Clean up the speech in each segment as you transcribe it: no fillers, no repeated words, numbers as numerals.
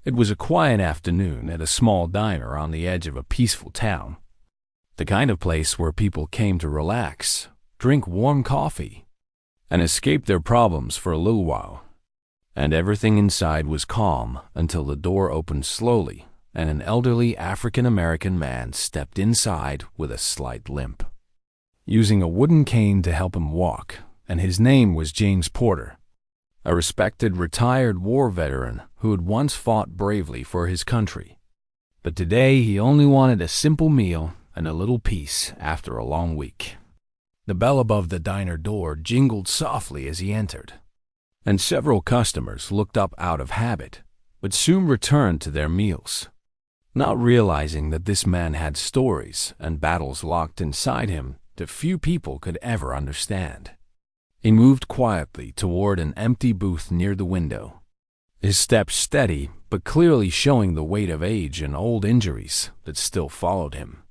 It was a quiet afternoon at a small diner on the edge of a peaceful town. The kind of place where people came to relax, drink warm coffee, and escape their problems for a little while. And everything inside was calm until the door opened slowly and an elderly African-American man stepped inside with a slight limp, using a wooden cane to help him walk, and his name was James Porter, a respected retired war veteran who had once fought bravely for his country. But today he only wanted a simple meal and a little peace after a long week. The bell above the diner door jingled softly as he entered, and several customers looked up out of habit, but soon returned to their meals, not realizing that this man had stories and battles locked inside him that few people could ever understand. He moved quietly toward an empty booth near the window, his steps steady but clearly showing the weight of age and old injuries that still followed him.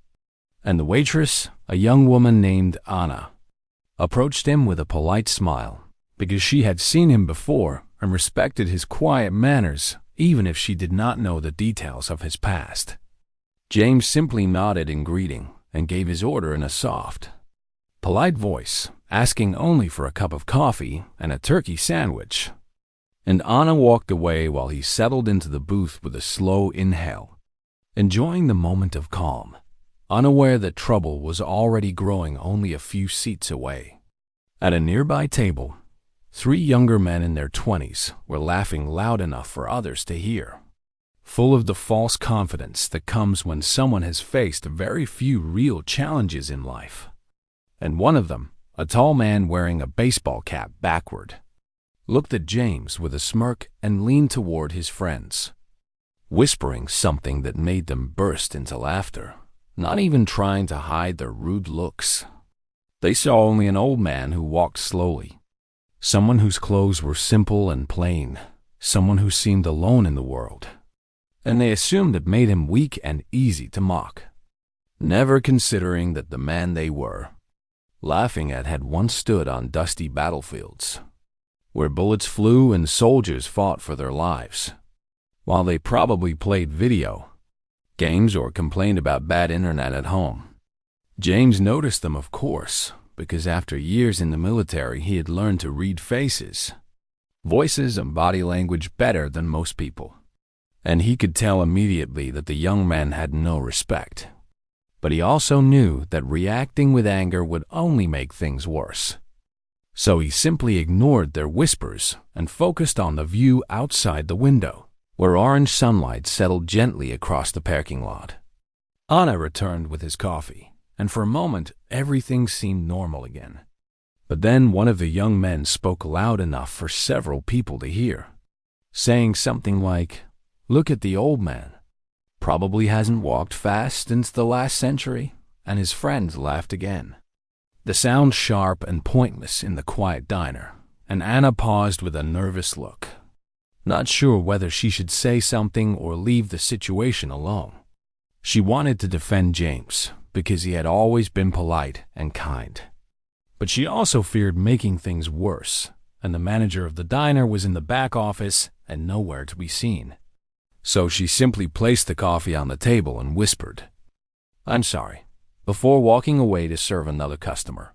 And the waitress, a young woman named Anna, approached him with a polite smile, because she had seen him before and respected his quiet manners, even if she did not know the details of his past. James simply nodded in greeting and gave his order in a soft, polite voice, asking only for a cup of coffee and a turkey sandwich. And Anna walked away while he settled into the booth with a slow inhale, enjoying the moment of calm, unaware that trouble was already growing only a few seats away. At a nearby table, 3 younger men in their 20s were laughing loud enough for others to hear, full of the false confidence that comes when someone has faced very few real challenges in life. And one of them, a tall man wearing a baseball cap backward, looked at James with a smirk and leaned toward his friends, whispering something that made them burst into laughter, not even trying to hide their rude looks. They saw only an old man who walked slowly, someone whose clothes were simple and plain, someone who seemed alone in the world, and they assumed it made him weak and easy to mock, never considering that the man they were laughing at had once stood on dusty battlefields, where bullets flew and soldiers fought for their lives, while they probably played video games or complained about bad internet at home. James noticed them, of course, because after years in the military he had learned to read faces, voices, and body language better than most people, and he could tell immediately that the young man had no respect. But he also knew that reacting with anger would only make things worse. So he simply ignored their whispers and focused on the view outside the window, where orange sunlight settled gently across the parking lot. Anna returned with his coffee, and for a moment everything seemed normal again. But then one of the young men spoke loud enough for several people to hear, saying something like, "Look at the old man. Probably hasn't walked fast since the last century," and his friends laughed again. The sound sharp and pointless in the quiet diner, and Anna paused with a nervous look, not sure whether she should say something or leave the situation alone. She wanted to defend James because he had always been polite and kind, but she also feared making things worse, and the manager of the diner was in the back office and nowhere to be seen. So she simply placed the coffee on the table and whispered, "I'm sorry," before walking away to serve another customer.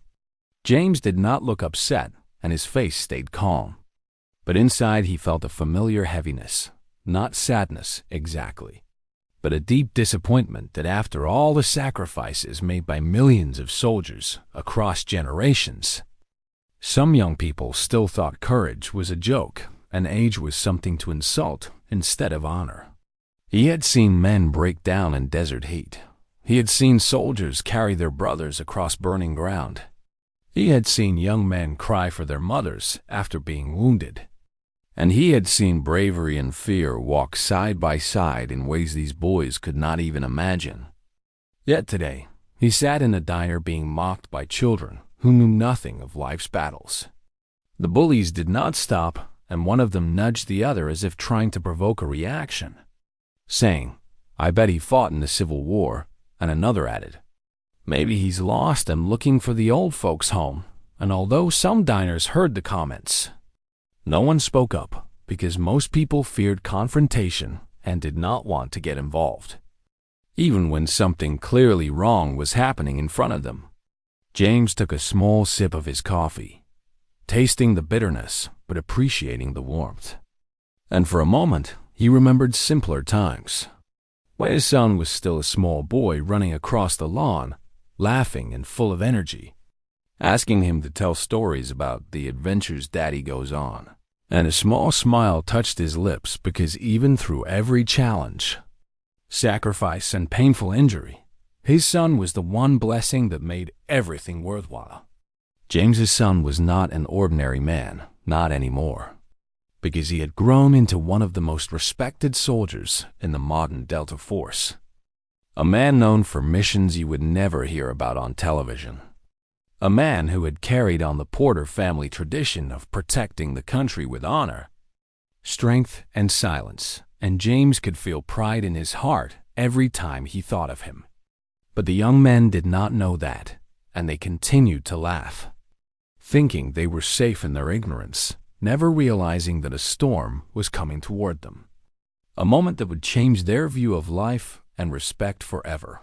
James did not look upset, and his face stayed calm. But inside he felt a familiar heaviness, not sadness exactly, but a deep disappointment that after all the sacrifices made by millions of soldiers across generations, some young people still thought courage was a joke and age was something to insult instead of honor. He had seen men break down in desert heat. He had seen soldiers carry their brothers across burning ground. He had seen young men cry for their mothers after being wounded. And he had seen bravery and fear walk side by side in ways these boys could not even imagine. Yet today, he sat in a diner being mocked by children who knew nothing of life's battles. The bullies did not stop, and one of them nudged the other as if trying to provoke a reaction, saying, "I bet he fought in the Civil War," and another added, "Maybe he's lost and looking for the old folks' home." And although some diners heard the comments, no one spoke up because most people feared confrontation and did not want to get involved, even when something clearly wrong was happening in front of them. James took a small sip of his coffee, tasting the bitterness but appreciating the warmth. And for a moment, he remembered simpler times, when his son was still a small boy running across the lawn, laughing and full of energy, asking him to tell stories about the adventures Daddy goes on. And a small smile touched his lips because even through every challenge, sacrifice, and painful injury, his son was the one blessing that made everything worthwhile. James's son was not an ordinary man, not anymore, because he had grown into one of the most respected soldiers in the modern Delta Force, a man known for missions you would never hear about on television. A man who had carried on the Porter family tradition of protecting the country with honor, strength, and silence, and James could feel pride in his heart every time he thought of him. But the young men did not know that, and they continued to laugh, thinking they were safe in their ignorance, never realizing that a storm was coming toward them, a moment that would change their view of life and respect forever.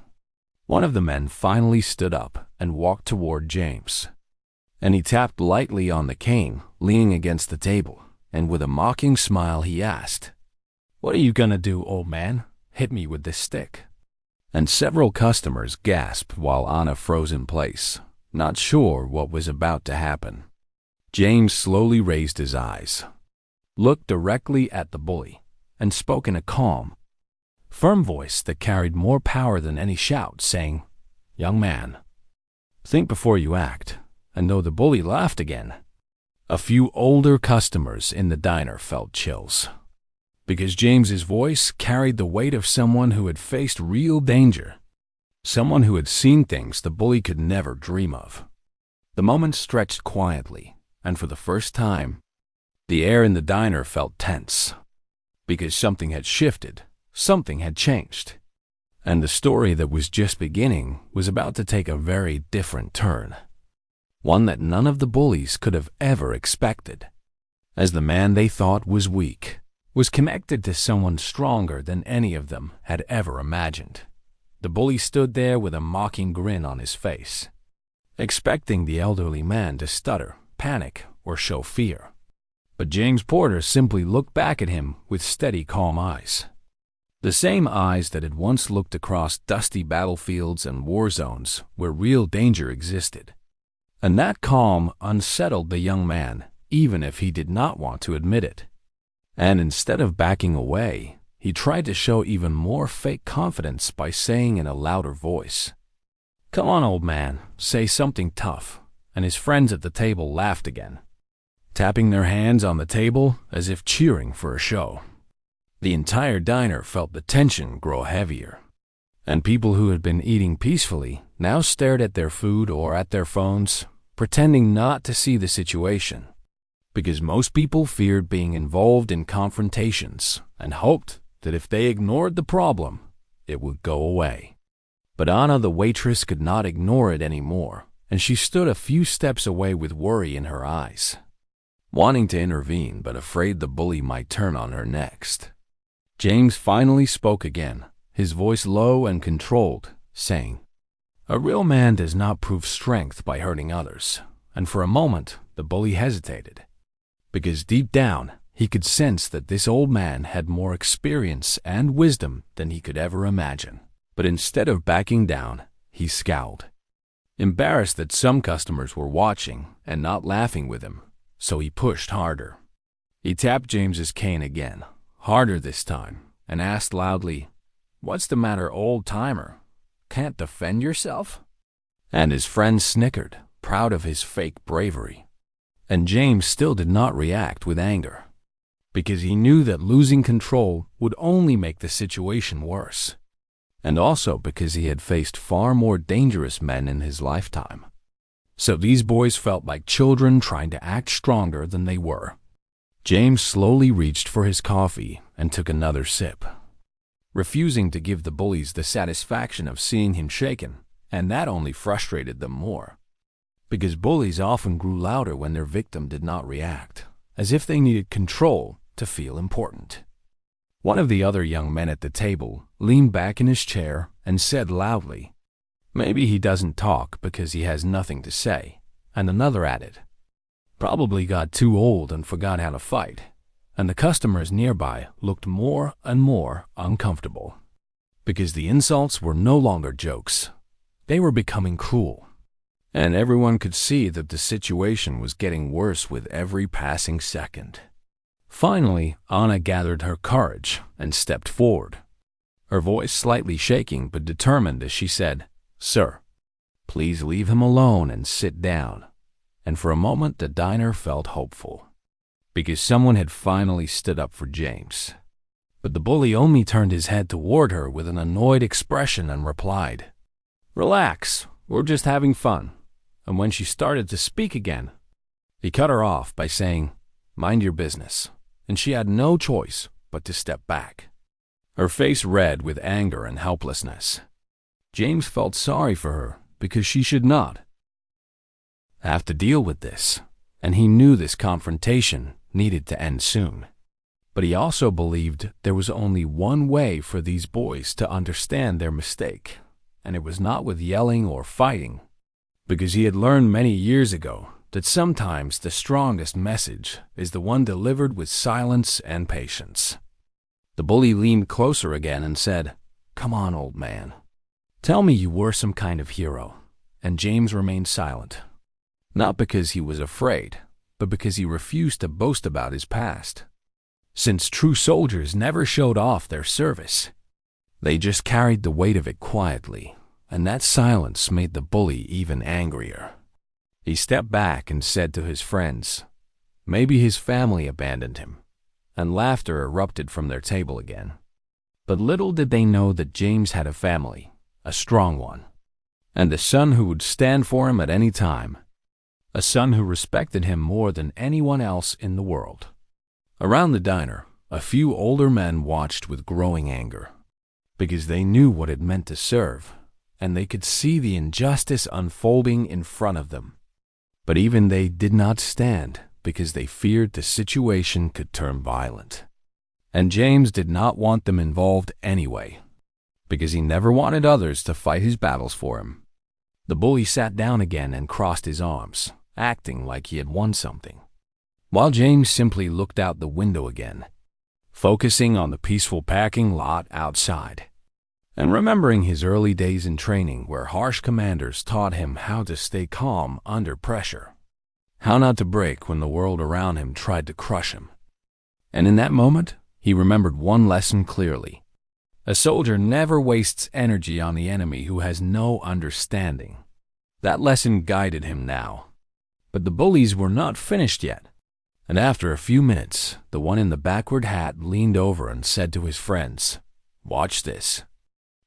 One of the men finally stood up and walked toward James, and he tapped lightly on the cane, leaning against the table, and with a mocking smile he asked, "What are you gonna do, old man? Hit me with this stick." And several customers gasped while Anna froze in place, not sure what was about to happen. James slowly raised his eyes, looked directly at the bully, and spoke in a calm, firm voice that carried more power than any shout, saying, "Young man, think before you act." And though the bully laughed again, a few older customers in the diner felt chills, because James's voice carried the weight of someone who had faced real danger, someone who had seen things the bully could never dream of. The moment stretched quietly, and for the first time, the air in the diner felt tense, because something had shifted. Something had changed, and the story that was just beginning was about to take a very different turn, one that none of the bullies could have ever expected, as the man they thought was weak was connected to someone stronger than any of them had ever imagined. The bully stood there with a mocking grin on his face, expecting the elderly man to stutter, panic, or show fear. But James Porter simply looked back at him with steady, calm eyes. The same eyes that had once looked across dusty battlefields and war zones where real danger existed. And that calm unsettled the young man, even if he did not want to admit it. And instead of backing away, he tried to show even more fake confidence by saying in a louder voice, "Come on, old man, say something tough." And his friends at the table laughed again, tapping their hands on the table as if cheering for a show. The entire diner felt the tension grow heavier, and people who had been eating peacefully now stared at their food or at their phones, pretending not to see the situation, because most people feared being involved in confrontations and hoped that if they ignored the problem, it would go away. But Anna, the waitress, could not ignore it anymore, and she stood a few steps away with worry in her eyes, wanting to intervene but afraid the bully might turn on her next. James finally spoke again, his voice low and controlled, saying, "A real man does not prove strength by hurting others." And for a moment, the bully hesitated, because deep down, he could sense that this old man had more experience and wisdom than he could ever imagine. But instead of backing down, he scowled, embarrassed that some customers were watching and not laughing with him, so he pushed harder. He tapped James's cane again, harder this time, and asked loudly, "What's the matter, old-timer? Can't defend yourself?" And his friend snickered, proud of his fake bravery. And James still did not react with anger, because he knew that losing control would only make the situation worse, and also because he had faced far more dangerous men in his lifetime. So these boys felt like children trying to act stronger than they were. James slowly reached for his coffee and took another sip, refusing to give the bullies the satisfaction of seeing him shaken, and that only frustrated them more, because bullies often grew louder when their victim did not react, as if they needed control to feel important. One of the other young men at the table leaned back in his chair and said loudly, "Maybe he doesn't talk because he has nothing to say." And another added, "Probably got too old and forgot how to fight." And the customers nearby looked more and more uncomfortable, because the insults were no longer jokes. They were becoming cruel. And everyone could see that the situation was getting worse with every passing second. Finally, Anna gathered her courage and stepped forward, her voice slightly shaking but determined as she said, "Sir, please leave him alone and sit down." And for a moment the diner felt hopeful, because someone had finally stood up for James. But the bully only turned his head toward her with an annoyed expression and replied, "Relax, we're just having fun." And when she started to speak again, he cut her off by saying, "Mind your business." And she had no choice but to step back, her face red with anger and helplessness. James felt sorry for her because she should not have to deal with this, and he knew this confrontation needed to end soon. But he also believed there was only one way for these boys to understand their mistake, and it was not with yelling or fighting, because he had learned many years ago that sometimes the strongest message is the one delivered with silence and patience. The bully leaned closer again and said, "Come on, old man. Tell me you were some kind of hero." And James remained silent, not because he was afraid, but because he refused to boast about his past. Since true soldiers never showed off their service, they just carried the weight of it quietly, and that silence made the bully even angrier. He stepped back and said to his friends, maybe his family abandoned him, and laughter erupted from their table again. But little did they know that James had a family, a strong one, and a son who would stand for him at any time, a son who respected him more than anyone else in the world. Around the diner, a few older men watched with growing anger, because they knew what it meant to serve, and they could see the injustice unfolding in front of them. But even they did not stand, because they feared the situation could turn violent. And James did not want them involved anyway, because he never wanted others to fight his battles for him. The bully sat down again and crossed his arms, acting like he had won something, while James simply looked out the window again, focusing on the peaceful parking lot outside, and remembering his early days in training where harsh commanders taught him how to stay calm under pressure, how not to break when the world around him tried to crush him. And in that moment, he remembered one lesson clearly. A soldier never wastes energy on the enemy who has no understanding. That lesson guided him now. But the bullies were not finished yet. And after a few minutes, the one in the backward hat leaned over and said to his friends, "Watch this.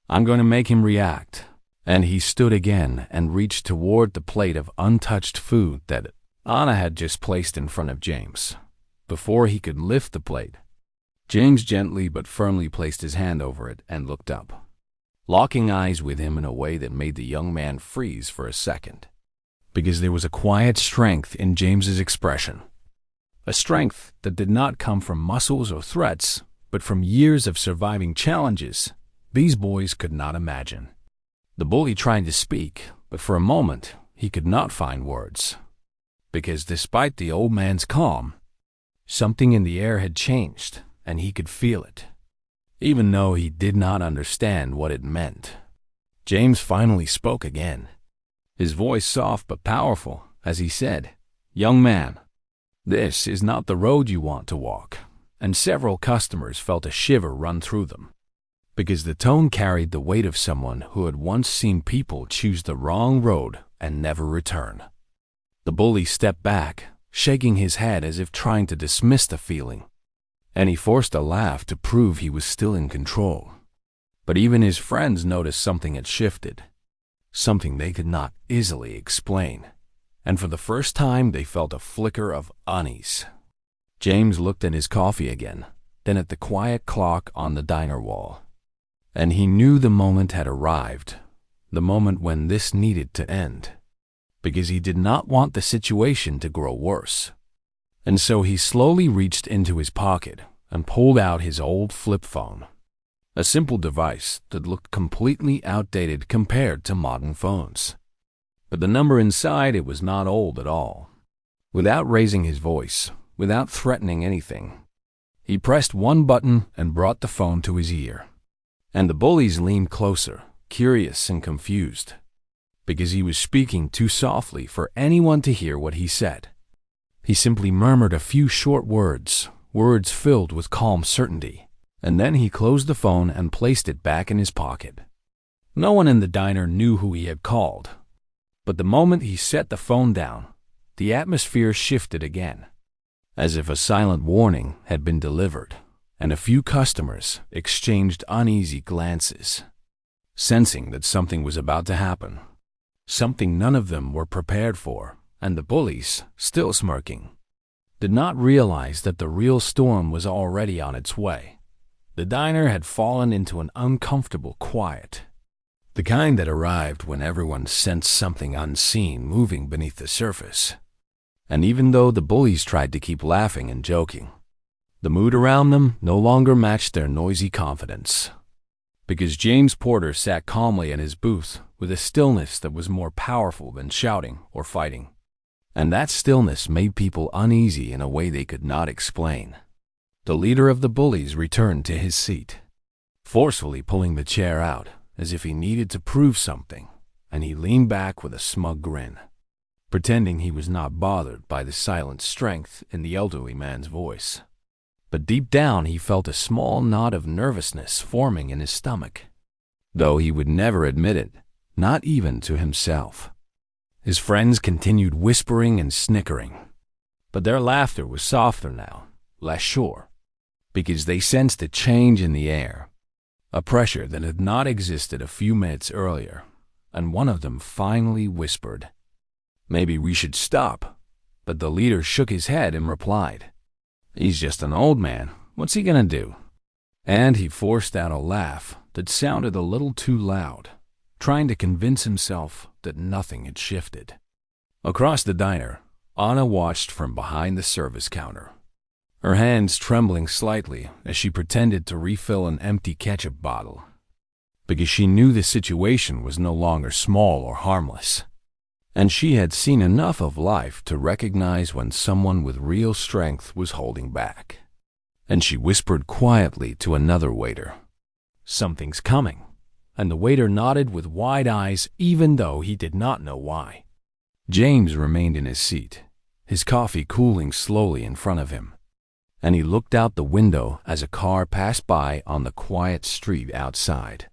I'm going to make him react." And he stood again and reached toward the plate of untouched food that Anna had just placed in front of James. Before he could lift the plate, James gently but firmly placed his hand over it and looked up, locking eyes with him in a way that made the young man freeze for a second, because there was a quiet strength in James's expression, a strength that did not come from muscles or threats, but from years of surviving challenges these boys could not imagine. The bully tried to speak, but for a moment he could not find words, because despite the old man's calm, something in the air had changed, and he could feel it, even though he did not understand what it meant. James finally spoke again, his voice soft but powerful, as he said, "Young man, this is not the road you want to walk." And several customers felt a shiver run through them, because the tone carried the weight of someone who had once seen people choose the wrong road and never return. The bully stepped back, shaking his head as if trying to dismiss the feeling, and he forced a laugh to prove he was still in control. But even his friends noticed something had shifted, something they could not easily explain, and for the first time they felt a flicker of unease. James looked at his coffee again, then at the quiet clock on the diner wall, and he knew the moment had arrived, the moment when this needed to end, because he did not want the situation to grow worse. And so he slowly reached into his pocket and pulled out his old flip phone, a simple device that looked completely outdated compared to modern phones. But the number inside it was not old at all. Without raising his voice, without threatening anything, he pressed one button and brought the phone to his ear. And the bullies leaned closer, curious and confused, because he was speaking too softly for anyone to hear what he said. He simply murmured a few short words, words filled with calm certainty, and then he closed the phone and placed it back in his pocket. No one in the diner knew who he had called, but the moment he set the phone down, the atmosphere shifted again, as if a silent warning had been delivered, and a few customers exchanged uneasy glances, sensing that something was about to happen, something none of them were prepared for, and the bullies, still smirking, did not realize that the real storm was already on its way. The diner had fallen into an uncomfortable quiet, the kind that arrived when everyone sensed something unseen moving beneath the surface. And even though the bullies tried to keep laughing and joking, the mood around them no longer matched their noisy confidence, because James Porter sat calmly in his booth with a stillness that was more powerful than shouting or fighting. And that stillness made people uneasy in a way they could not explain. The leader of the bullies returned to his seat, forcefully pulling the chair out as if he needed to prove something, and he leaned back with a smug grin, pretending he was not bothered by the silent strength in the elderly man's voice. But deep down he felt a small knot of nervousness forming in his stomach, though he would never admit it, not even to himself. His friends continued whispering and snickering, but their laughter was softer now, less sure, because they sensed a change in the air, a pressure that had not existed a few minutes earlier, and one of them finally whispered, "Maybe we should stop." But the leader shook his head and replied, "He's just an old man. What's he gonna do?" And he forced out a laugh that sounded a little too loud, trying to convince himself that nothing had shifted. Across the diner, Anna watched from behind the service counter, her hands trembling slightly as she pretended to refill an empty ketchup bottle, because she knew the situation was no longer small or harmless, and she had seen enough of life to recognize when someone with real strength was holding back. And she whispered quietly to another waiter, "Something's coming," and the waiter nodded with wide eyes even though he did not know why. James remained in his seat, his coffee cooling slowly in front of him, and he looked out the window as a car passed by on the quiet street outside,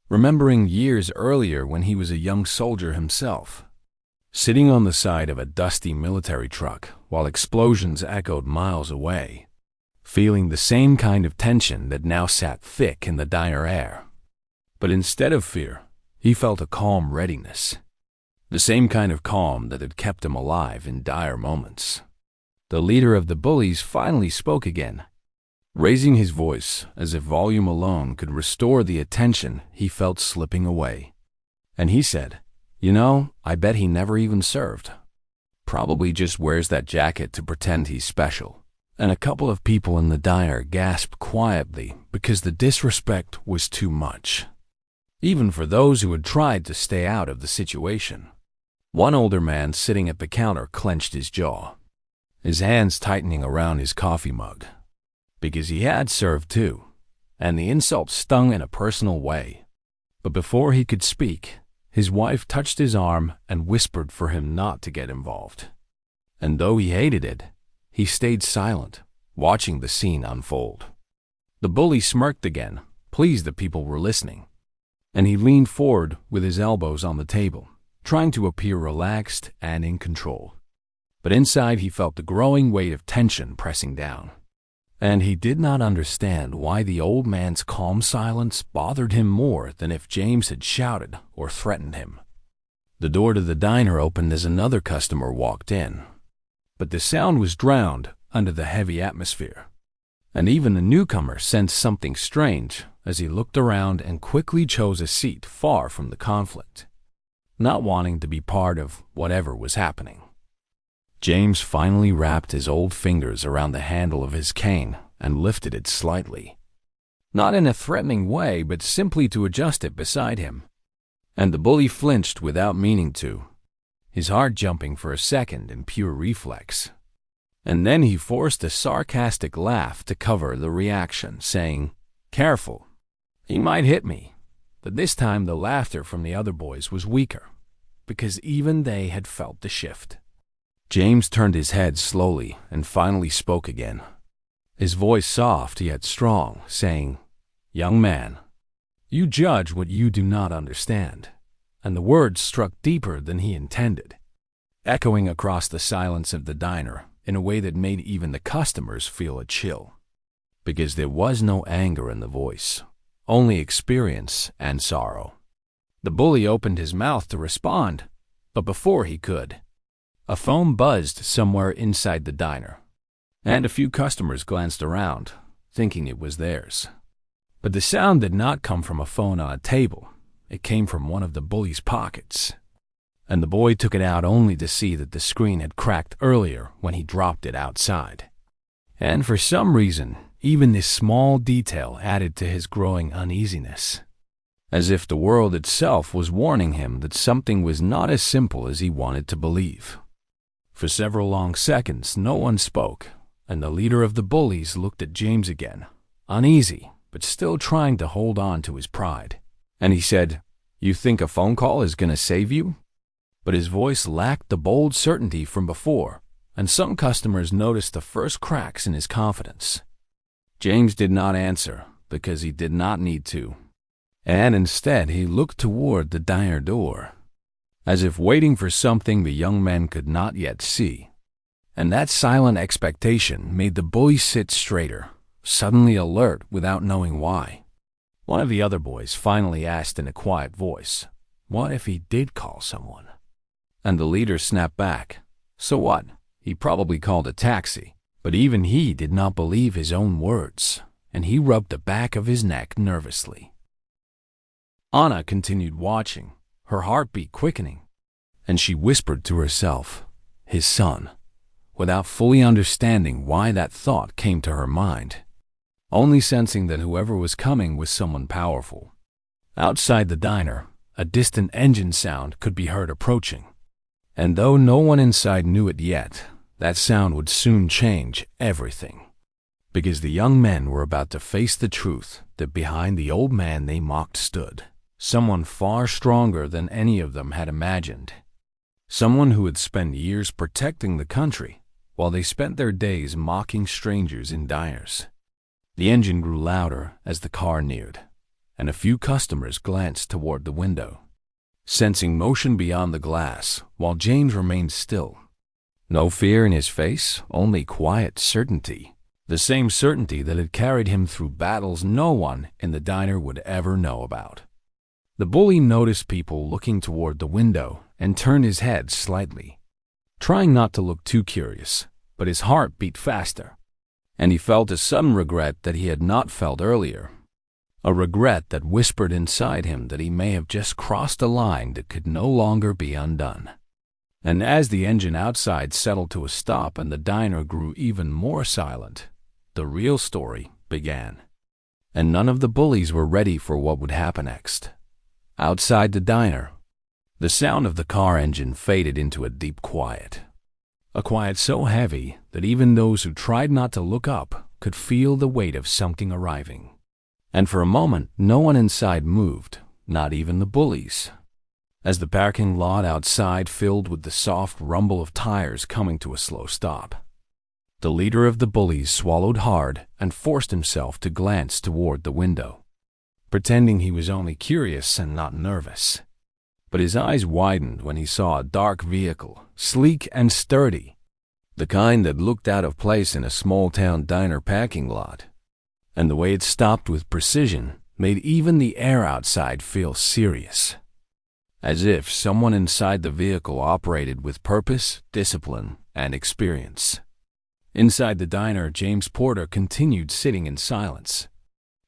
remembering years earlier when he was a young soldier himself, sitting on the side of a dusty military truck while explosions echoed miles away, feeling the same kind of tension that now sat thick in the diner air. But instead of fear, he felt a calm readiness, the same kind of calm that had kept him alive in dire moments. The leader of the bullies finally spoke again, raising his voice as if volume alone could restore the attention he felt slipping away. And he said, "You know, I bet he never even served. Probably just wears that jacket to pretend he's special." And a couple of people in the diner gasped quietly because the disrespect was too much, even for those who had tried to stay out of the situation. One older man sitting at the counter clenched his jaw, his hands tightening around his coffee mug, because he had served too, and the insult stung in a personal way. But before he could speak, his wife touched his arm and whispered for him not to get involved. And though he hated it, he stayed silent, watching the scene unfold. The bully smirked again, pleased that people were listening, and he leaned forward with his elbows on the table, trying to appear relaxed and in control. But inside he felt the growing weight of tension pressing down, and he did not understand why the old man's calm silence bothered him more than if James had shouted or threatened him. The door to the diner opened as another customer walked in, but the sound was drowned under the heavy atmosphere, and even the newcomer sensed something strange as he looked around and quickly chose a seat far from the conflict, not wanting to be part of whatever was happening. James finally wrapped his old fingers around the handle of his cane and lifted it slightly. Not in a threatening way, but simply to adjust it beside him. And the bully flinched without meaning to, his heart jumping for a second in pure reflex. And then he forced a sarcastic laugh to cover the reaction, saying, "Careful, he might hit me." But this time the laughter from the other boys was weaker, because even they had felt the shift. James turned his head slowly and finally spoke again, his voice soft yet strong, saying, "Young man, you judge what you do not understand." And the words struck deeper than he intended, echoing across the silence of the diner in a way that made even the customers feel a chill. Because there was no anger in the voice, only experience and sorrow. The bully opened his mouth to respond, but before he could, a phone buzzed somewhere inside the diner, and a few customers glanced around, thinking it was theirs. But the sound did not come from a phone on a table. It came from one of the bully's pockets, and the boy took it out only to see that the screen had cracked earlier when he dropped it outside. And for some reason, even this small detail added to his growing uneasiness, as if the world itself was warning him that something was not as simple as he wanted to believe. For several long seconds, no one spoke, and the leader of the bullies looked at James again, uneasy, but still trying to hold on to his pride. And he said, "You think a phone call is going to save you?" But his voice lacked the bold certainty from before, and some customers noticed the first cracks in his confidence. James did not answer because he did not need to, and instead he looked toward the diner door, as if waiting for something the young man could not yet see. And that silent expectation made the bully sit straighter, suddenly alert without knowing why. One of the other boys finally asked in a quiet voice, "What if he did call someone?" And the leader snapped back, "So what? He probably called a taxi." But even he did not believe his own words, and he rubbed the back of his neck nervously. Anna continued watching, her heartbeat quickening, and she whispered to herself, "His son," without fully understanding why that thought came to her mind, only sensing that whoever was coming was someone powerful. Outside the diner, a distant engine sound could be heard approaching, and though no one inside knew it yet, that sound would soon change everything, because the young men were about to face the truth that behind the old man they mocked stood someone far stronger than any of them had imagined, someone who had spent years protecting the country while they spent their days mocking strangers in diners. The engine grew louder as the car neared, and a few customers glanced toward the window, sensing motion beyond the glass, while James remained still. No fear in his face, only quiet certainty, the same certainty that had carried him through battles no one in the diner would ever know about. The bully noticed people looking toward the window and turned his head slightly, trying not to look too curious, but his heart beat faster, and he felt a sudden regret that he had not felt earlier, a regret that whispered inside him that he may have just crossed a line that could no longer be undone. And as the engine outside settled to a stop and the diner grew even more silent, the real story began. And none of the bullies were ready for what would happen next. Outside the diner, the sound of the car engine faded into a deep quiet. A quiet so heavy that even those who tried not to look up could feel the weight of something arriving. And for a moment, no one inside moved, not even the bullies, as the parking lot outside filled with the soft rumble of tires coming to a slow stop. The leader of the bullies swallowed hard and forced himself to glance toward the window, pretending he was only curious and not nervous. But his eyes widened when he saw a dark vehicle, sleek and sturdy, the kind that looked out of place in a small-town diner parking lot. And the way it stopped with precision made even the air outside feel serious, as if someone inside the vehicle operated with purpose, discipline, and experience. Inside the diner, James Porter continued sitting in silence,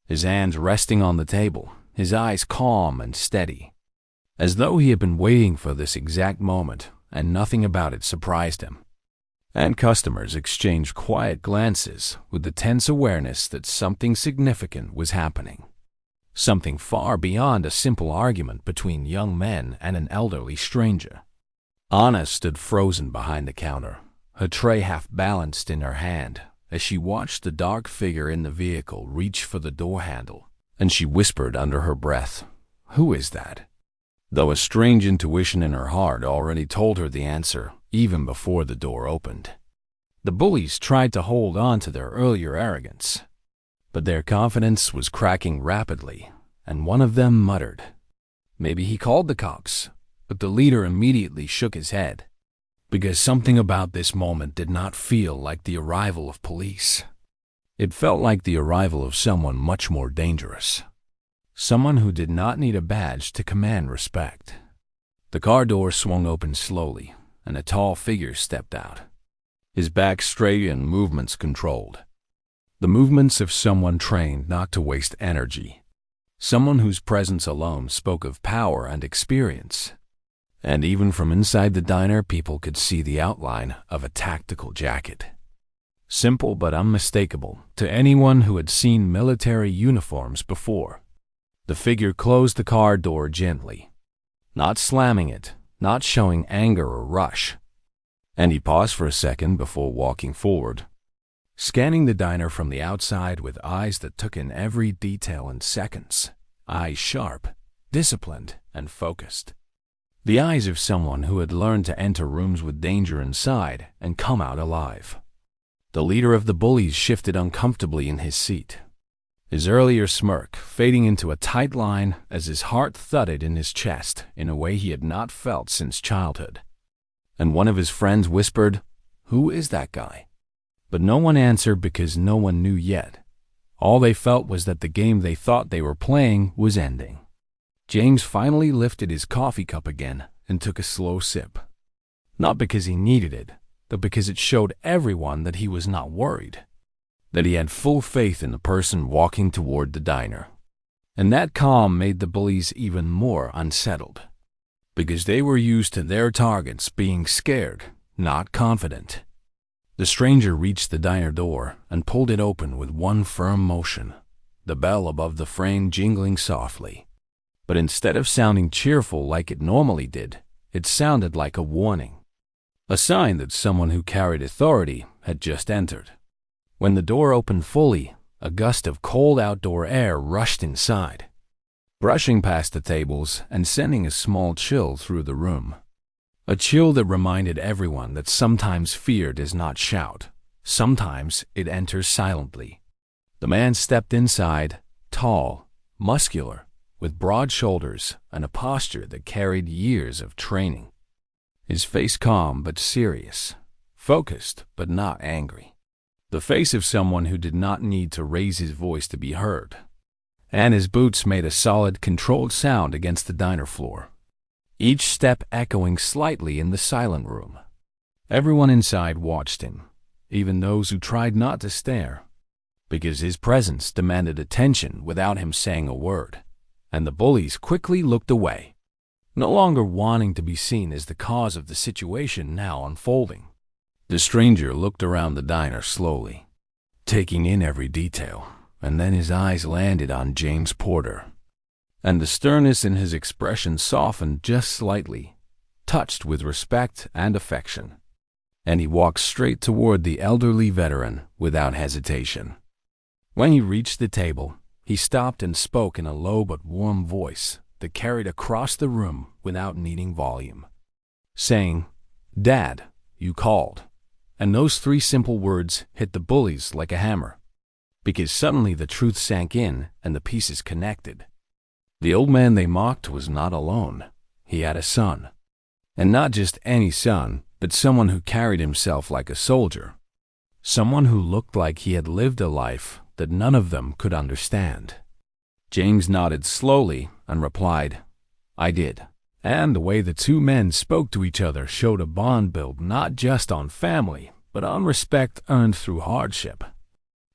his hands resting on the table, his eyes calm and steady, as though he had been waiting for this exact moment and nothing about it surprised him. and customers exchanged quiet glances with the tense awareness that something significant was happening. Something far beyond a simple argument between young men and an elderly stranger. Anna stood frozen behind the counter, her tray half balanced in her hand, as she watched the dark figure in the vehicle reach for the door handle, and she whispered under her breath, "Who is that?" Though a strange intuition in her heart already told her the answer even before the door opened. The bullies tried to hold on to their earlier arrogance, but their confidence was cracking rapidly, and one of them muttered, "Maybe he called the cops," but the leader immediately shook his head, because something about this moment did not feel like the arrival of police. It felt like the arrival of someone much more dangerous. Someone who did not need a badge to command respect. The car door swung open slowly, and a tall figure stepped out, his back straight and movements controlled. The movements of someone trained not to waste energy. Someone whose presence alone spoke of power and experience. And even from inside the diner, people could see the outline of a tactical jacket. Simple but unmistakable to anyone who had seen military uniforms before. The figure closed the car door gently, not slamming it, not showing anger or rush. And he paused for a second before walking forward, scanning the diner from the outside with eyes that took in every detail in seconds. Eyes sharp, disciplined, and focused. The eyes of someone who had learned to enter rooms with danger inside and come out alive. The leader of the bullies shifted uncomfortably in his seat, his earlier smirk fading into a tight line as his heart thudded in his chest in a way he had not felt since childhood. And one of his friends whispered, "Who is that guy?" But no one answered because no one knew yet. All they felt was that the game they thought they were playing was ending. James finally lifted his coffee cup again and took a slow sip. Not because he needed it, but because it showed everyone that he was not worried, that he had full faith in the person walking toward the diner. And that calm made the bullies even more unsettled, because they were used to their targets being scared, not confident. The stranger reached the diner door and pulled it open with one firm motion, the bell above the frame jingling softly. But instead of sounding cheerful like it normally did, it sounded like a warning, a sign that someone who carried authority had just entered. When the door opened fully, a gust of cold outdoor air rushed inside, brushing past the tables and sending a small chill through the room. A chill that reminded everyone that sometimes fear does not shout, sometimes it enters silently. The man stepped inside, tall, muscular, with broad shoulders and a posture that carried years of training. His face calm but serious, focused but not angry. The face of someone who did not need to raise his voice to be heard. And his boots made a solid, controlled sound against the diner floor, each step echoing slightly in the silent room. Everyone inside watched him, even those who tried not to stare, because his presence demanded attention without him saying a word. And the bullies quickly looked away, no longer wanting to be seen as the cause of the situation now unfolding. The stranger looked around the diner slowly, taking in every detail, and then his eyes landed on James Porter. And the sternness in his expression softened just slightly, touched with respect and affection. And he walked straight toward the elderly veteran without hesitation. When he reached the table, he stopped and spoke in a low but warm voice that carried across the room without needing volume, saying, "Dad, you called." And those three simple words hit the bullies like a hammer, because suddenly the truth sank in and the pieces connected. The old man they mocked was not alone. He had a son. And not just any son, but someone who carried himself like a soldier. Someone who looked like he had lived a life that none of them could understand. James nodded slowly and replied, "I did." And the way the two men spoke to each other showed a bond built not just on family, but on respect earned through hardship.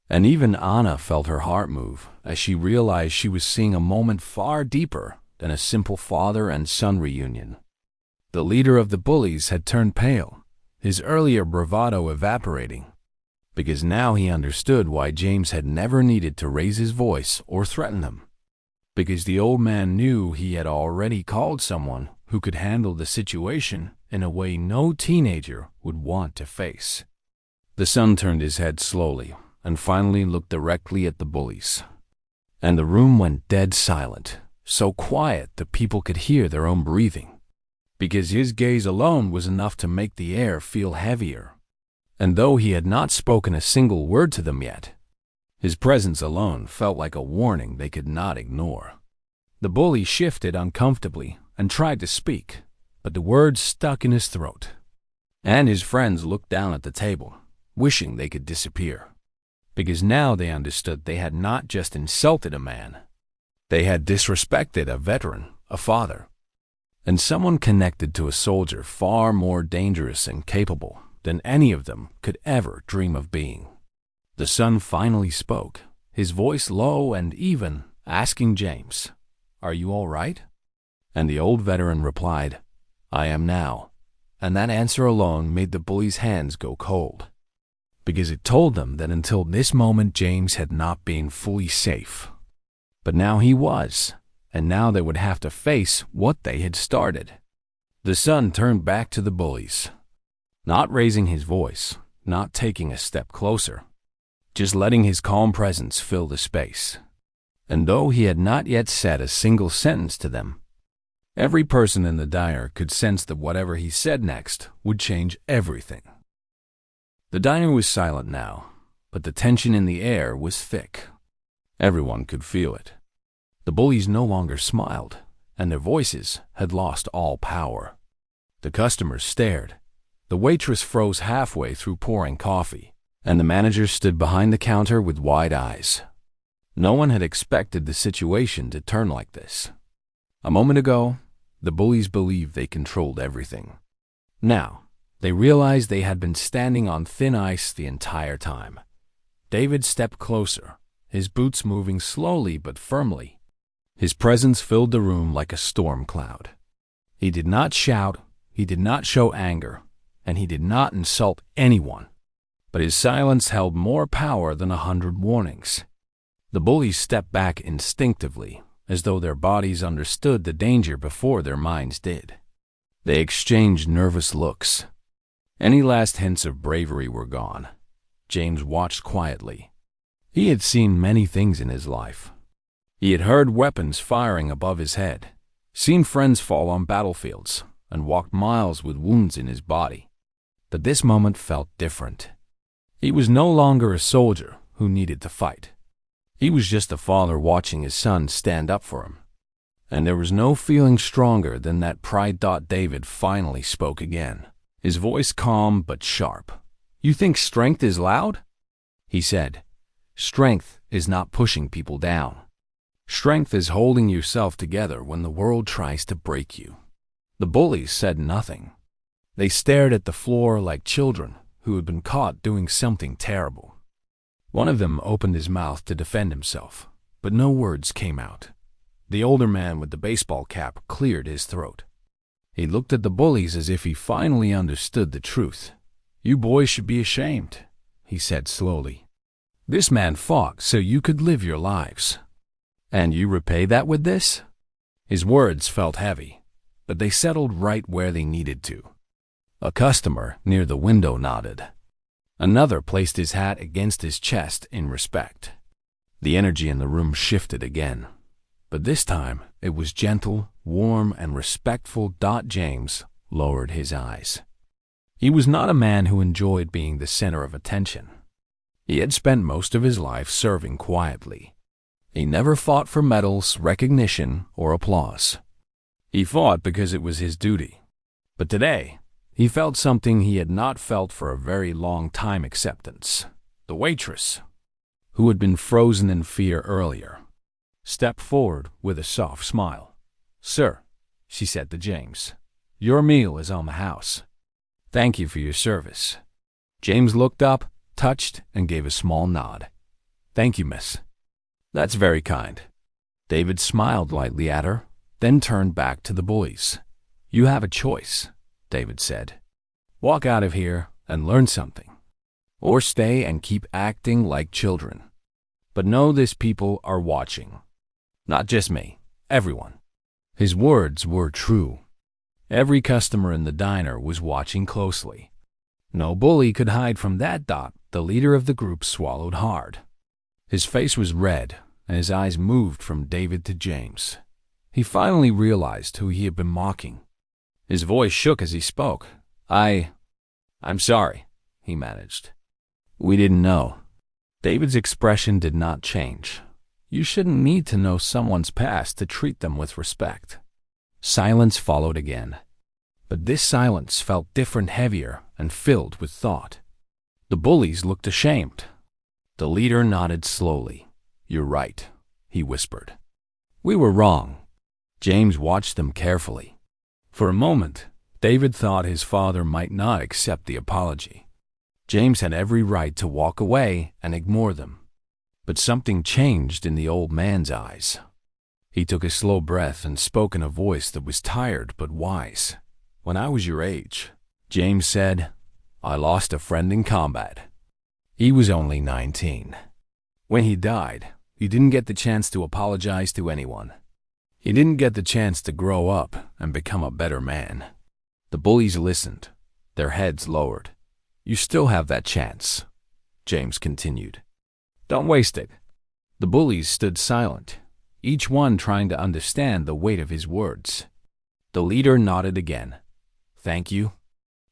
And even Anna felt her heart move as she realized she was seeing a moment far deeper than a simple father and son reunion. The leader of the bullies had turned pale, his earlier bravado evaporating, because now he understood why James had never needed to raise his voice or threaten him, because the old man knew he had already called someone who could handle the situation in a way no teenager would want to face. The son turned his head slowly and finally looked directly at the bullies, and the room went dead silent, so quiet that people could hear their own breathing, because his gaze alone was enough to make the air feel heavier. And though he had not spoken a single word to them yet, his presence alone felt like a warning they could not ignore. The bully shifted uncomfortably and tried to speak, but the words stuck in his throat, and his friends looked down at the table, wishing they could disappear, because now they understood they had not just insulted a man, they had disrespected a veteran, a father, and someone connected to a soldier far more dangerous and capable than any of them could ever dream of being. The son finally spoke, his voice low and even, asking James, "Are you all right?" And the old veteran replied, "I am now." And that answer alone made the bully's hands go cold, because it told them that until this moment James had not been fully safe. But now he was, and now they would have to face what they had started. The son turned back to the bullies, not raising his voice, not taking a step closer, just letting his calm presence fill the space. And though he had not yet said a single sentence to them, every person in the diner could sense that whatever he said next would change everything. The diner was silent now, but the tension in the air was thick. Everyone could feel it. The bullies no longer smiled, and their voices had lost all power. The customers stared. The waitress froze halfway through pouring coffee, and the manager stood behind the counter with wide eyes. No one had expected the situation to turn like this. A moment ago, the bullies believed they controlled everything. Now, they realized they had been standing on thin ice the entire time. David stepped closer, his boots moving slowly but firmly. His presence filled the room like a storm cloud. He did not shout, he did not show anger, and he did not insult anyone. But his silence held more power than 100 warnings. The bullies stepped back instinctively, as though their bodies understood the danger before their minds did. They exchanged nervous looks. Any last hints of bravery were gone. James watched quietly. He had seen many things in his life. He had heard weapons firing above his head, seen friends fall on battlefields, and walked miles with wounds in his body. But this moment felt different. He was no longer a soldier who needed to fight. He was just a father watching his son stand up for him. And there was no feeling stronger than that pride. David finally spoke again, his voice calm but sharp. "You think strength is loud?" he said. "Strength is not pushing people down. Strength is holding yourself together when the world tries to break you." The bullies said nothing. They stared at the floor like children who had been caught doing something terrible. One of them opened his mouth to defend himself, but no words came out. The older man with the baseball cap cleared his throat. He looked at the bullies as if he finally understood the truth. "You boys should be ashamed," he said slowly. "This man fought so you could live your lives. And you repay that with this?" His words felt heavy, but they settled right where they needed to. A customer near the window nodded. Another placed his hat against his chest in respect. The energy in the room shifted again, but this time it was gentle, warm, and respectful. James lowered his eyes. He was not a man who enjoyed being the center of attention. He had spent most of his life serving quietly. He never fought for medals, recognition, or applause. He fought because it was his duty. But today, he felt something he had not felt for a very long time: acceptance. The waitress, who had been frozen in fear earlier, stepped forward with a soft smile. "Sir," she said to James, "your meal is on the house. Thank you for your service." James looked up, touched, and gave a small nod. "Thank you, miss." "That's very kind." David smiled lightly at her, then turned back to the bullies. "You have a choice," David said. Walk out of here and learn something. Or stay and keep acting like children. But know these people are watching. Not just me, everyone. His words were true. Every customer in the diner was watching closely. No bully could hide from that. The leader of the group swallowed hard. His face was red, and his eyes moved from David to James. He finally realized who he had been mocking. His voice shook as he spoke. I'm sorry, he managed. We didn't know. David's expression did not change. You shouldn't need to know someone's past to treat them with respect. Silence followed again. But this silence felt different, heavier, and filled with thought. The bullies looked ashamed. The leader nodded slowly. You're right, he whispered. We were wrong. James watched them carefully. For a moment, David thought his father might not accept the apology. James had every right to walk away and ignore them. But something changed in the old man's eyes. He took a slow breath and spoke in a voice that was tired but wise. When I was your age, James said, I lost a friend in combat. He was only 19. When he died, he didn't get the chance to apologize to anyone. He didn't get the chance to grow up and become a better man. The bullies listened, their heads lowered. You still have that chance, James continued. Don't waste it. The bullies stood silent, each one trying to understand the weight of his words. The leader nodded again. Thank you,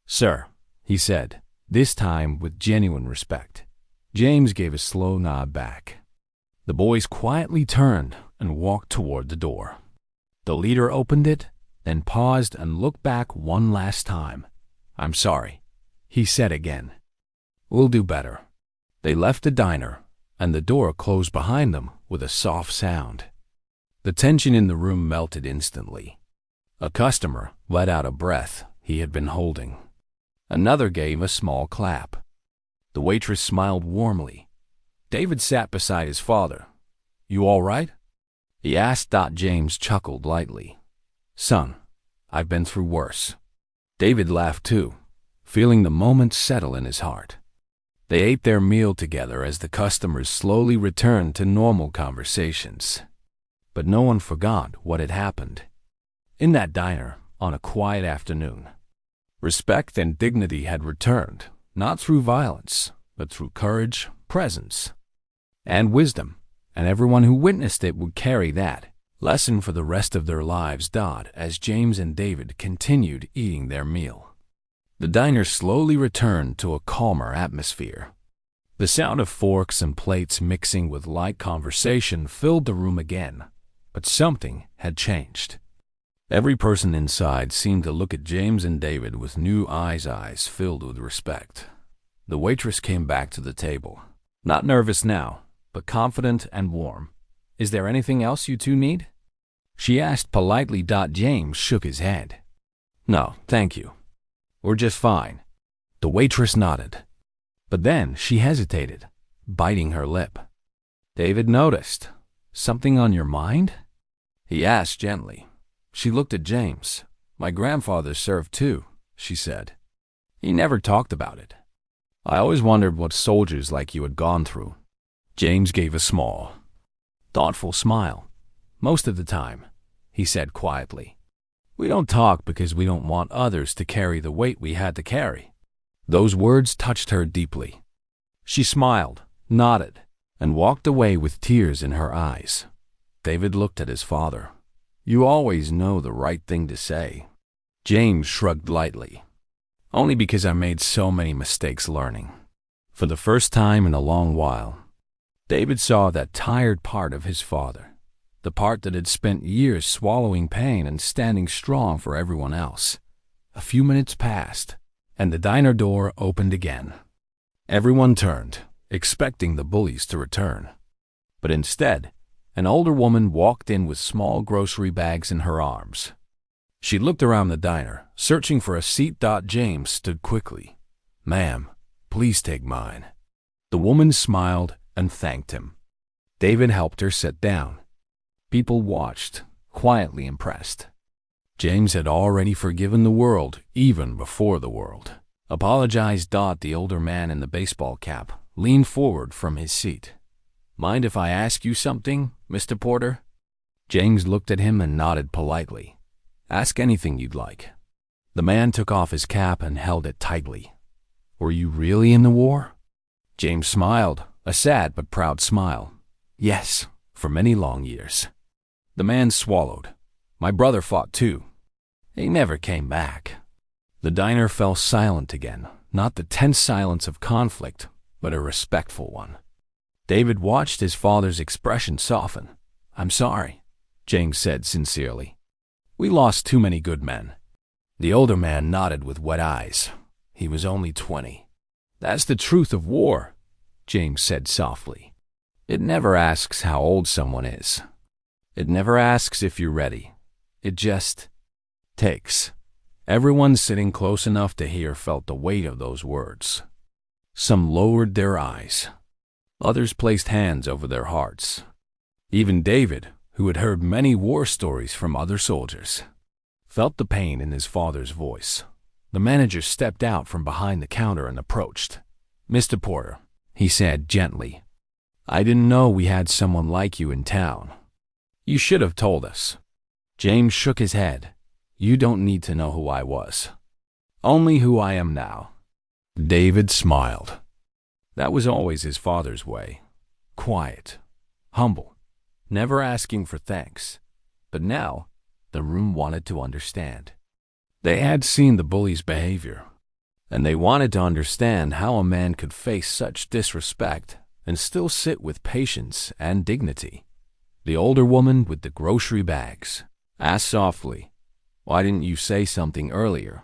sir, he said, this time with genuine respect. James gave a slow nod back. The boys quietly turned and walked toward the door. The leader opened it, then paused and looked back one last time. I'm sorry, he said again. We'll do better. They left the diner, and the door closed behind them with a soft sound. The tension in the room melted instantly. A customer let out a breath he had been holding. Another gave a small clap. The waitress smiled warmly. David sat beside his father. You all right? He asked. James chuckled lightly. Son, I've been through worse. David laughed too, feeling the moment settle in his heart. They ate their meal together as the customers slowly returned to normal conversations. But no one forgot what had happened. In that diner, on a quiet afternoon, respect and dignity had returned, not through violence, but through courage, presence, and wisdom, and everyone who witnessed it would carry that lesson for the rest of their lives. As James and David continued eating their meal, the diner slowly returned to a calmer atmosphere. The sound of forks and plates mixing with light conversation filled the room again, but something had changed. Every person inside seemed to look at James and David with new eyes filled with respect. The waitress came back to the table, not nervous now, but confident and warm. Is there anything else you two need? She asked politely. James shook his head. No, thank you. We're just fine. The waitress nodded. But then she hesitated, biting her lip. David noticed. Something on your mind? He asked gently. She looked at James. My grandfather served too, she said. He never talked about it. I always wondered what soldiers like you had gone through. James gave a small, thoughtful smile. Most of the time, he said quietly. We don't talk because we don't want others to carry the weight we had to carry. Those words touched her deeply. She smiled, nodded, and walked away with tears in her eyes. David looked at his father. You always know the right thing to say. James shrugged lightly. Only because I made so many mistakes learning. For the first time in a long while, David saw that tired part of his father, the part that had spent years swallowing pain and standing strong for everyone else. A few minutes passed, and the diner door opened again. Everyone turned, expecting the bullies to return. But instead, an older woman walked in with small grocery bags in her arms. She looked around the diner, searching for a seat. James stood quickly. Ma'am, please take mine. The woman smiled and thanked him. David helped her sit down. People watched, quietly impressed. James had already forgiven the world even before the world Apologized. The older man in the baseball cap leaned forward from his seat. Mind if I ask you something, Mr. Porter? James looked at him and nodded politely. Ask anything you'd like. The man took off his cap and held it tightly. Were you really in the war? James smiled, a sad but proud smile. Yes, for many long years. The man swallowed. My brother fought too. He never came back. The diner fell silent again, not the tense silence of conflict, but a respectful one. David watched his father's expression soften. I'm sorry, James said sincerely. We lost too many good men. The older man nodded with wet eyes. He was only 20. That's the truth of war, James said softly. It never asks how old someone is. It never asks if you're ready. It just takes. Everyone sitting close enough to hear felt the weight of those words. Some lowered their eyes. Others placed hands over their hearts. Even David, who had heard many war stories from other soldiers, felt the pain in his father's voice. The manager stepped out from behind the counter and approached. Mr. Porter, he said gently, I didn't know we had someone like you in town. You should have told us. James shook his head. You don't need to know who I was. Only who I am now. David smiled. That was always his father's way. Quiet, humble, never asking for thanks. But now, the room wanted to understand. They had seen the bully's behavior, and they wanted to understand how a man could face such disrespect and still sit with patience and dignity. The older woman with the grocery bags asked softly, Why didn't you say something earlier?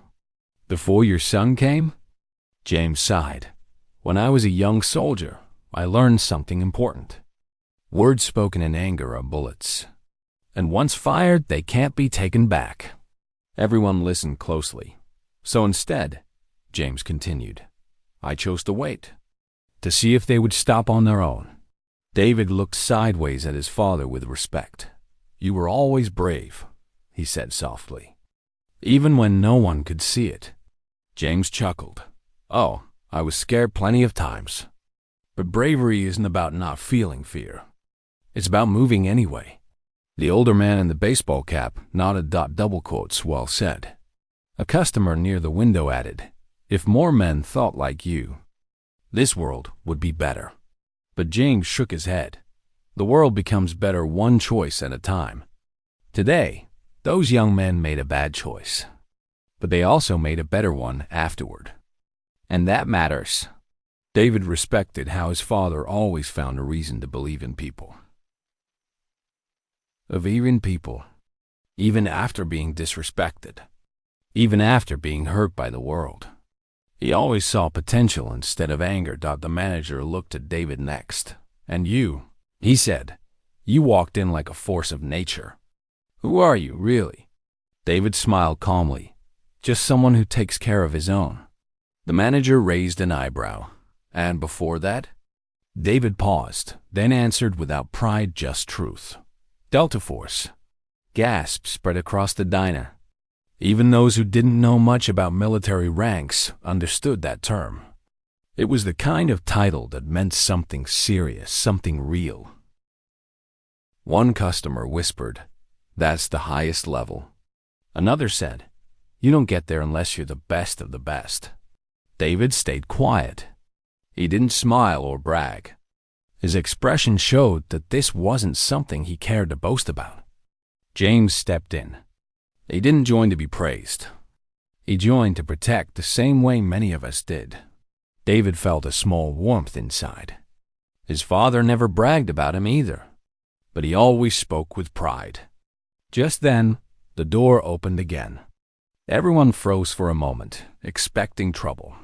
Before your son came? James sighed. When I was a young soldier, I learned something important. Words spoken in anger are bullets, and once fired, they can't be taken back. Everyone listened closely. So instead, James continued, I chose to wait, to see if they would stop on their own. David looked sideways at his father with respect. You were always brave, he said softly, even when no one could see it. James chuckled. Oh, I was scared plenty of times. But bravery isn't about not feeling fear. It's about moving anyway. The older man in the baseball cap nodded. Double quotes, well said. A customer near the window added, If more men thought like you, this world would be better. But James shook his head. The world becomes better one choice at a time. Today, those young men made a bad choice, but they also made a better one afterward. And that matters. David respected how his father always found a reason to believe in people. Even after being disrespected, even after being hurt by the world. He always saw potential instead of anger. The manager looked at David next. And you, he said, you walked in like a force of nature. Who are you, really? David smiled calmly. Just someone who takes care of his own. The manager raised an eyebrow. And before that? David paused, then answered without pride, just truth. Delta Force. Gasps spread across the diner. Even those who didn't know much about military ranks understood that term. It was the kind of title that meant something serious, something real. One customer whispered, That's the highest level. Another said, You don't get there unless you're the best of the best. David stayed quiet. He didn't smile or brag. His expression showed that this wasn't something he cared to boast about. James stepped in. He didn't join to be praised. He joined to protect the same way many of us did. David felt a small warmth inside. His father never bragged about him either, but he always spoke with pride. Just then, the door opened again. Everyone froze for a moment, expecting trouble.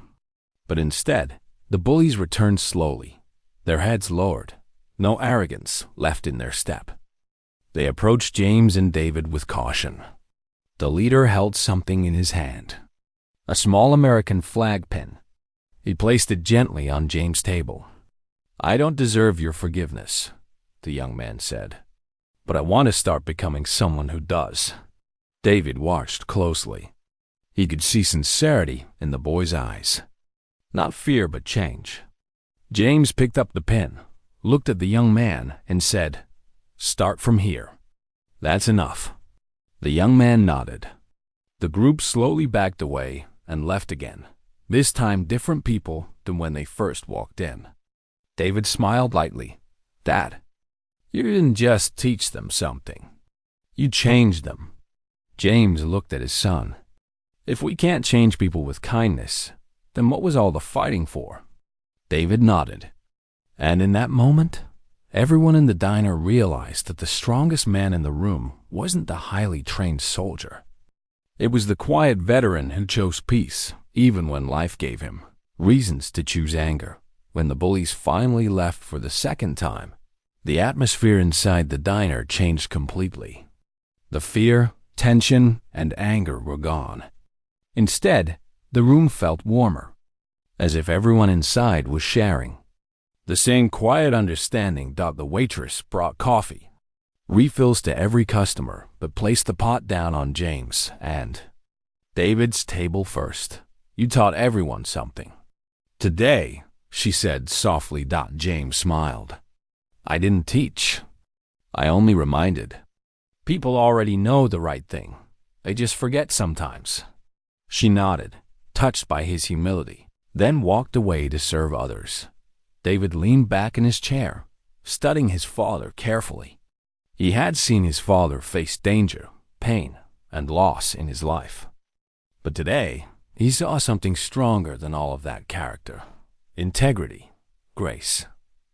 But instead, the bullies returned slowly, their heads lowered, no arrogance left in their step. They approached James and David with caution. The leader held something in his hand, a small American flag pin. He placed it gently on James' table. I don't deserve your forgiveness, the young man said, but I want to start becoming someone who does. David watched closely. He could see sincerity in the boy's eyes. Not fear, but change. James picked up the pen, looked at the young man, and said, "Start from here. That's enough." The young man nodded. The group slowly backed away and left again, this time different people than when they first walked in. David smiled lightly. "Dad, you didn't just teach them something. You changed them." James looked at his son. "If we can't change people with kindness, then what was all the fighting for?" David nodded. And in that moment, everyone in the diner realized that the strongest man in the room wasn't the highly trained soldier. It was the quiet veteran who chose peace, even when life gave him reasons to choose anger. When the bullies finally left for the second time, the atmosphere inside the diner changed completely. The fear, tension, and anger were gone. Instead, the room felt warmer, as if everyone inside was sharing. The same quiet understanding that the waitress brought coffee, refills to every customer, but placed the pot down on James and David's table first. "You taught everyone something today," she said softly. James smiled. "I didn't teach. I only reminded. People already know the right thing. They just forget sometimes." She nodded, touched by his humility, then walked away to serve others. David leaned back in his chair, studying his father carefully. He had seen his father face danger, pain, and loss in his life. But today, he saw something stronger than all of that character. Integrity, grace.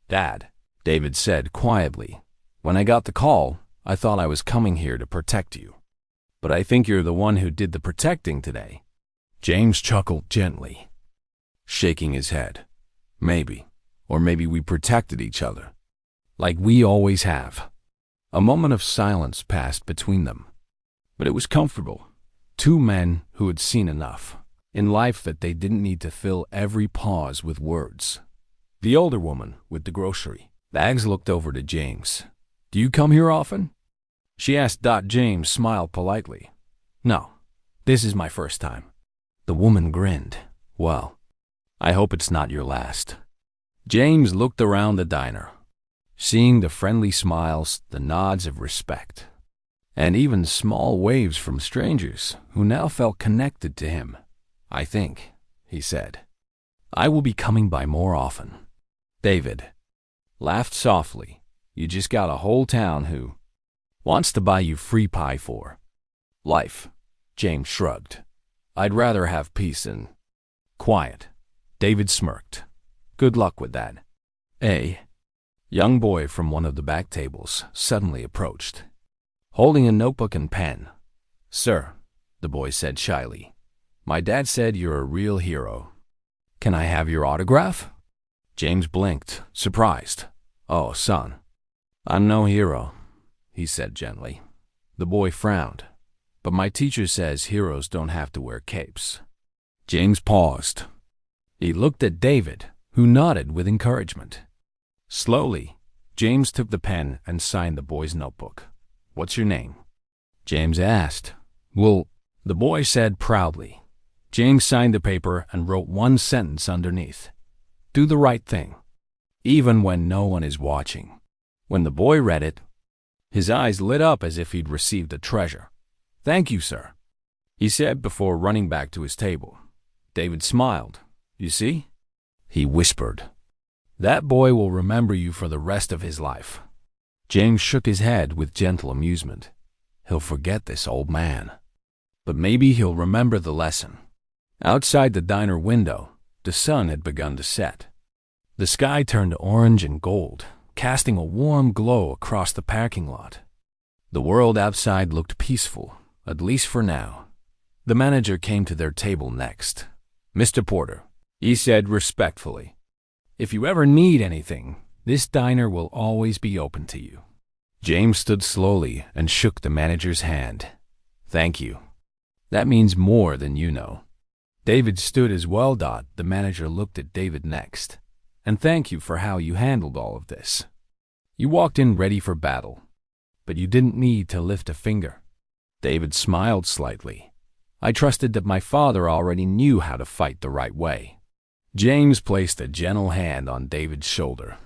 "Dad," David said quietly, "when I got the call, I thought I was coming here to protect you. But I think you're the one who did the protecting today." James chuckled gently, shaking his head. "Maybe. Or maybe we protected each other, like we always have." A moment of silence passed between them, but it was comfortable. Two men who had seen enough in life that they didn't need to fill every pause with words. The older woman with the grocery bags looked over to James. "Do you come here often?" she asked. James smiled politely. "No, this is my first time." The woman grinned. "Well, I hope it's not your last." James looked around the diner, seeing the friendly smiles, the nods of respect, and even small waves from strangers who now felt connected to him. "I think," he said, "I will be coming by more often." David laughed softly. "You just got a whole town who wants to buy you free pie for life." James shrugged. "I'd rather have peace and quiet." David smirked. "Good luck with that." A young boy from one of the back tables suddenly approached, holding a notebook and pen. "Sir," the boy said shyly, "my dad said you're a real hero. Can I have your autograph?" James blinked, surprised. "Oh, son, I'm no hero," he said gently. The boy frowned. "But my teacher says heroes don't have to wear capes." James paused. He looked at David, who nodded with encouragement. Slowly, James took the pen and signed the boy's notebook. "What's your name?" James asked. "Well," the boy said proudly. James signed the paper and wrote one sentence underneath. "Do the right thing, even when no one is watching." When the boy read it, his eyes lit up as if he'd received a treasure. "Thank you, sir," he said before running back to his table. David smiled. "You see?" he whispered. "That boy will remember you for the rest of his life." James shook his head with gentle amusement. "He'll forget this old man, but maybe he'll remember the lesson." Outside the diner window, the sun had begun to set. The sky turned orange and gold, casting a warm glow across the parking lot. The world outside looked peaceful, at least for now. The manager came to their table next. "Mr. Porter," he said respectfully, "if you ever need anything, this diner will always be open to you." James stood slowly and shook the manager's hand. "Thank you. That means more than you know." David stood as well. The manager looked at David next. "And thank you for how you handled all of this. You walked in ready for battle, but you didn't need to lift a finger." David smiled slightly. I trusted that my father already knew how to fight the right way. James placed a gentle hand on David's shoulder.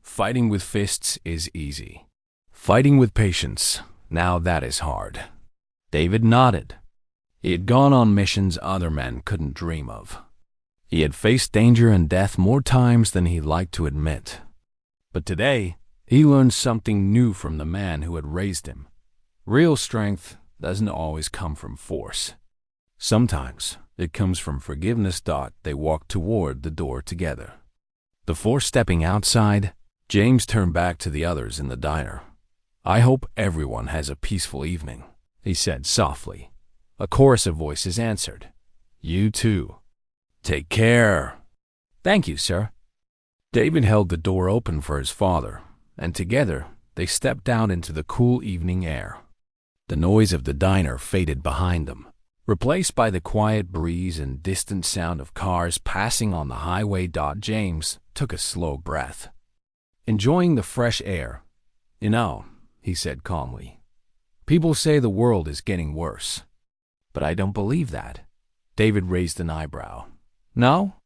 Fighting with fists is easy. Fighting with patience, now that is hard. David nodded. He had gone on missions other men couldn't dream of. He had faced danger and death more times than he liked to admit. But today, he learned something new from the man who had raised him. Real strength doesn't always come from force. Sometimes it comes from forgiveness. They walked toward the door together. Before stepping outside, James turned back to the others in the diner. "I hope everyone has a peaceful evening," he said softly. A chorus of voices answered. "You too. Take care." "Thank you, sir." David held the door open for his father, and together they stepped out into the cool evening air. The noise of the diner faded behind them, replaced by the quiet breeze and distant sound of cars passing on the highway. James took a slow breath, enjoying the fresh air. "You know," he said calmly, "people say the world is getting worse. But I don't believe that." David raised an eyebrow. "No?"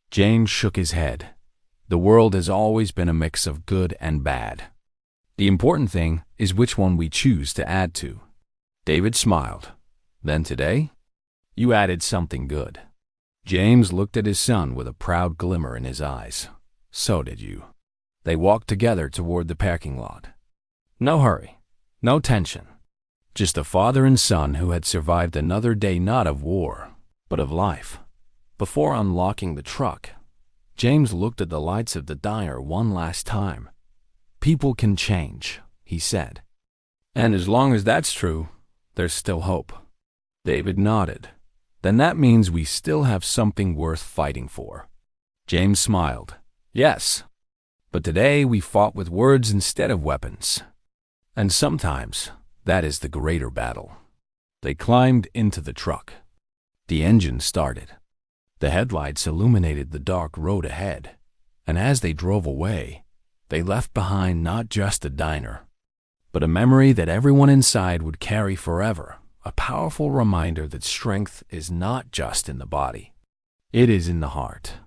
James shook his head. "The world has always been a mix of good and bad. The important thing is which one we choose to add to." David smiled. "Then today, you added something good." James looked at his son with a proud glimmer in his eyes. "So did you." They walked together toward the parking lot. No hurry, no tension. Just a father and son who had survived another day not of war, but of life. Before unlocking the truck, James looked at the lights of the diner one last time. "People can change," he said. "And as long as that's true, there's still hope." David nodded. "Then that means we still have something worth fighting for." James smiled. "Yes, but today we fought with words instead of weapons. And sometimes that is the greater battle." They climbed into the truck. The engine started. The headlights illuminated the dark road ahead, and as they drove away, they left behind not just a diner, but a memory that everyone inside would carry forever, a powerful reminder that strength is not just in the body, it is in the heart.